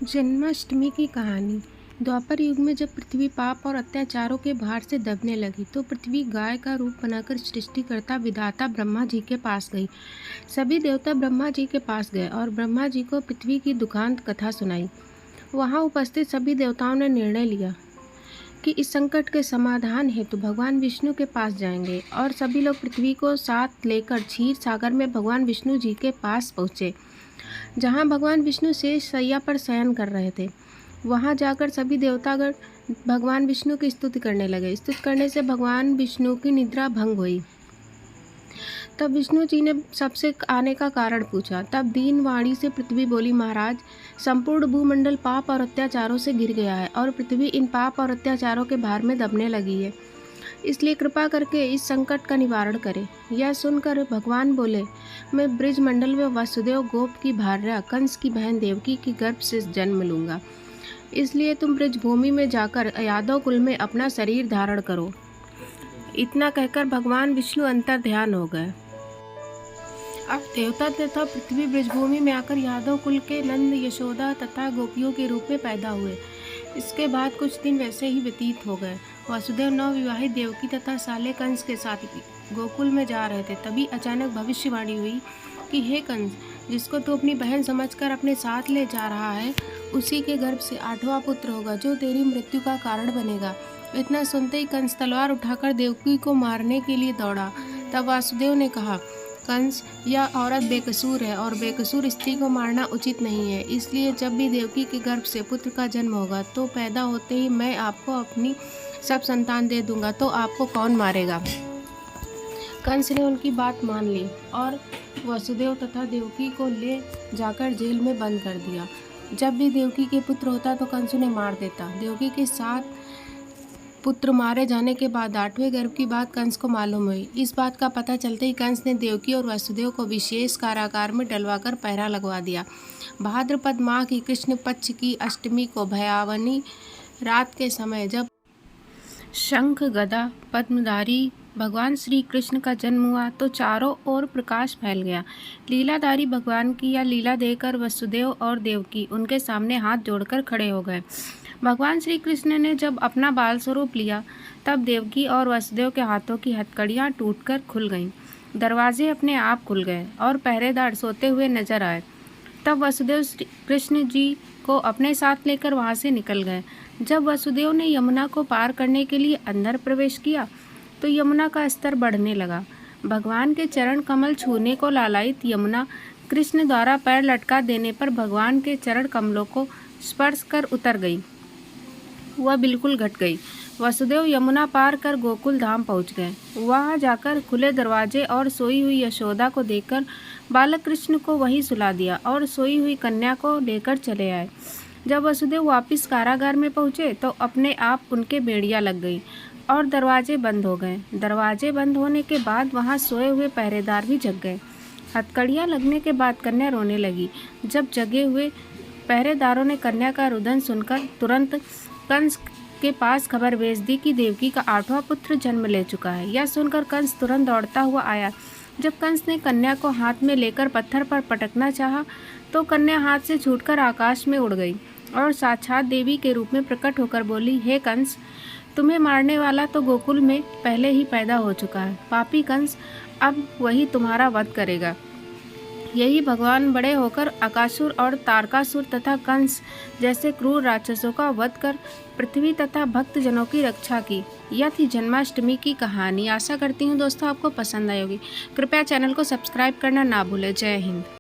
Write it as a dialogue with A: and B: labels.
A: जन्माष्टमी की कहानी। द्वापर युग में जब पृथ्वी पाप और अत्याचारों के भार से दबने लगी तो पृथ्वी गाय का रूप बनाकर सृष्टिकर्ता विधाता ब्रह्मा जी के पास गई। सभी देवता ब्रह्मा जी के पास गए और ब्रह्मा जी को पृथ्वी की दुखांत कथा सुनाई। वहां उपस्थित सभी देवताओं ने निर्णय लिया कि इस संकट के समाधान हेतु भगवान विष्णु के पास जाएंगे और सभी लोग पृथ्वी को साथ लेकर क्षीर सागर में भगवान विष्णु जी के पास पहुँचे, जहाँ भगवान विष्णु शेष शैया पर शयन कर रहे थे। वहाँ जाकर सभी देवतागण भगवान विष्णु की स्तुति करने लगे। स्तुति करने से भगवान विष्णु की निद्रा भंग हुई। तब विष्णु जी ने सबसे आने का कारण पूछा। तब दीन वाणी से पृथ्वी बोली, महाराज, संपूर्ण भूमंडल पाप और अत्याचारों से घिर गया है और पृथ्वी इन पाप और अत्याचारों के भार में दबने लगी है, इसलिए कृपा करके इस संकट का निवारण करें। यह सुनकर भगवान बोले, मैं ब्रिज मंडल में वसुदेव गोप की भार्या कंस की बहन देवकी की गर्भ से जन्म लूँगा, इसलिए तुम ब्रिज भूमि में जाकर यादव कुल में अपना शरीर धारण करो। इतना कहकर भगवान विष्णु अंतर ध्यान हो गए। अब देवता तथा पृथ्वी ब्रजभूमि में आकर यादव कुल के नंद, यशोदा तथा गोपियों के रूप में पैदा हुए। इसके बाद कुछ दिन वैसे ही व्यतीत हो गए। वासुदेव नवविवाहित देवकी तथा साले कंस के साथ गोकुल में जा रहे थे। तभी अचानक भविष्यवाणी हुई कि हे कंस, जिसको तू अपनी बहन समझकर अपने साथ ले जा रहा है, उसी के गर्भ से 8वां पुत्र होगा जो तेरी मृत्यु का कारण बनेगा। इतना सुनते ही कंस तलवार उठाकर देवकी को मारने के लिए दौड़ा। तब वासुदेव ने कहा, कंस, यह औरत बेकसूर है और बेकसूर स्त्री को मारना उचित नहीं है, इसलिए जब भी देवकी के गर्भ से पुत्र का जन्म होगा तो पैदा होते ही मैं आपको अपनी सब संतान दे दूंगा, तो आपको कौन मारेगा। कंस ने उनकी बात मान ली और वसुदेव तथा देवकी को ले जाकर जेल में बंद कर दिया। जब भी देवकी के पुत्र होता तो कंस उन्हें मार देता। देवकी के 7 पुत्र मारे जाने के बाद 8वें गर्भ की बात कंस को मालूम हुई। इस बात का पता चलते ही कंस ने देवकी और वसुदेव को विशेष कारागार में डलवाकर पहरा लगवा दिया। भाद्रपद माह की कृष्ण पक्ष की अष्टमी को भयावनी रात के समय जब शंख गदा पद्मधारी भगवान श्री कृष्ण का जन्म हुआ तो चारों ओर प्रकाश फैल गया। लीलाधारी भगवान की यह लीला देखकर वसुदेव और देवकी उनके सामने हाथ जोड़कर खड़े हो गए। भगवान श्री कृष्ण ने जब अपना बाल स्वरूप लिया तब देवकी और वसुदेव के हाथों की हथकड़ियाँ टूटकर खुल गईं। दरवाजे अपने आप खुल गए और पहरेदार सोते हुए नजर आए। तब वसुदेव कृष्ण जी को अपने साथ लेकर वहाँ से निकल गए। जब वसुदेव ने यमुना को पार करने के लिए अंदर प्रवेश किया तो यमुना का स्तर बढ़ने लगा। भगवान के चरण कमल छूने को लालायित यमुना कृष्ण द्वारा पैर लटका देने पर भगवान के चरण कमलों को स्पर्श कर उतर गई। वह बिल्कुल घट गई। वसुदेव यमुना पार कर गोकुल धाम पहुंच गए। वहां जाकर खुले दरवाजे और सोई हुई यशोदा को देखकर बालक कृष्ण को वहीं सुला दिया और सोई हुई कन्या को लेकर चले आए। जब वसुदेव वापस कारागार में पहुंचे तो अपने आप उनके बेड़ियां लग गई और दरवाजे बंद हो गए। दरवाजे बंद होने के बाद वहां सोए हुए पहरेदार भी जग गए। हथकड़ियां लगने के बाद कन्या रोने लगी। जब जगे हुए पहरेदारों ने कन्या का रुदन सुनकर तुरंत कंस के पास खबर भेज दी कि देवकी का 8वां पुत्र जन्म ले चुका है। यह सुनकर कंस तुरंत दौड़ता हुआ आया। जब कंस ने कन्या को हाथ में लेकर पत्थर पर पटकना चाहा तो कन्या हाथ से छूटकर आकाश में उड़ गई और साक्षात देवी के रूप में प्रकट होकर बोली, हे कंस, तुम्हें मारने वाला तो गोकुल में पहले ही पैदा हो चुका है। पापी कंस, अब वही तुम्हारा वध करेगा। यही भगवान बड़े होकर अकासुर और तारकासुर तथा कंस जैसे क्रूर राक्षसों का वध कर पृथ्वी तथा भक्त जनों की रक्षा की। यह थी जन्माष्टमी की कहानी। आशा करती हूँ दोस्तों आपको पसंद आई होगी। कृपया चैनल को सब्सक्राइब करना ना भूलें। जय हिंद।